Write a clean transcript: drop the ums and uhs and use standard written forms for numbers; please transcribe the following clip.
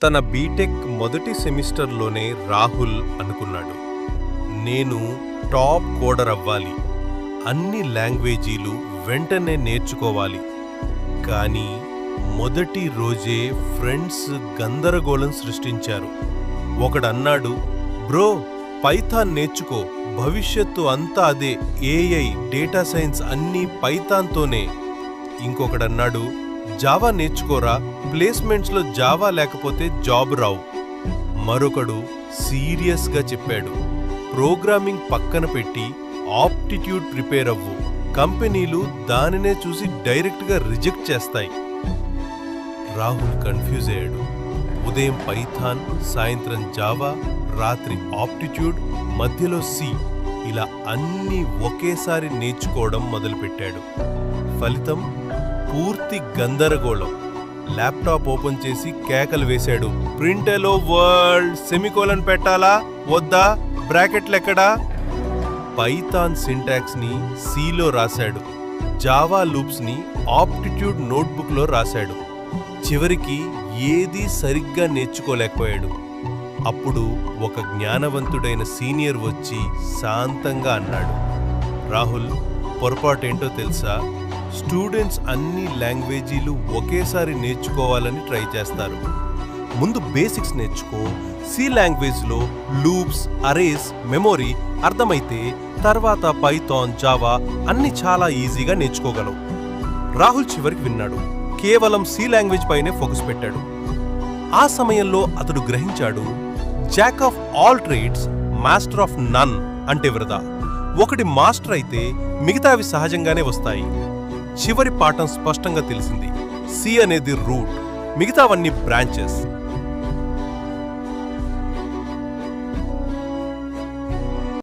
తన బీటెక్ మొదటి సెమిస్టర్లోనే రాహుల్ అనుకున్నాడు, నేను టాప్ కోడర్ అవ్వాలి, అన్ని లాంగ్వేజీలు వెంటనే నేర్చుకోవాలి. కానీ మొదటి రోజే ఫ్రెండ్స్ గందరగోళం సృష్టించారు. ఒకడన్నాడు, బ్రో పైథాన్ నేర్చుకో, భవిష్యత్తు అంతా అదే, ఏఐ డేటా సైన్స్ అన్నీ పైథాన్తోనే. ఇంకొకడన్నాడు, జావా నేర్చుకోరా, ప్లేస్మెంట్స్లో జావా లేకపోతే జాబ్ రావు. మరొకడు సీరియస్గా చెప్పాడు, ప్రోగ్రామింగ్ పక్కన పెట్టి ఆప్టిట్యూడ్ ప్రిపేర్ అవ్వు, కంపెనీలు దానినే చూసి డైరెక్ట్గా రిజెక్ట్ చేస్తాయి. రాహుల్ కన్ఫ్యూజ్ అయ్యాడు. ఉదయం పైథాన్, సాయంత్రం జావా, రాత్రి ఆప్టిట్యూడ్, మధ్యలో సి, ఇలా అన్నీ ఒకేసారి నేర్చుకోవడం మొదలుపెట్టాడు. ఫలితం పూర్తి గందరగోళం. ల్యాప్టాప్ ఓపెన్ చేసి కేకలు వేశాడు, ప్రింట్ ఎలో వరల్డ్, సెమికోలన్ పెట్టాలా వద్దా, బ్రాకెట్లెక్కడా? పైథాన్ సింటాక్స్ ని సిలో రాశాడు, జావా లూప్స్ ని ఆప్టిట్యూడ్ నోట్బుక్లో రాశాడు. చివరికి ఏదీ సరిగ్గా నేర్చుకోలేకపోయాడు. అప్పుడు ఒక జ్ఞానవంతుడైన సీనియర్ వచ్చి శాంతంగా అన్నాడు, రాహుల్ పొరపాటేంటో తెలుసా? స్టూడెంట్స్ అన్ని లాంగ్వేజీలు ఒకేసారి నేర్చుకోవాలని ట్రై చేస్తారు. ముందు బేసిక్స్ నేర్చుకో, సి లాంగ్వేజ్లో లూప్స్, అరేస్, మెమొరీ అర్థమైతే తర్వాత పైథాన్, జావా అన్ని చాలా ఈజీగా నేర్చుకోగలవు. రాహుల్ చివరికి విన్నాడు, కేవలం సి లాంగ్వేజ్ పైనే ఫోకస్ పెట్టాడు. ఆ సమయంలో అతడు గ్రహించాడు, jack of all trades master of none అంటే వృధా. ఒకటి మాస్టర్ అయితే మిగతావి సహజంగానే వస్తాయి. చివరి పాఠం స్పష్టంగా తెలిసింది, సి అనేది రూట్, మిగతావన్నీ బ్రాంచెస్.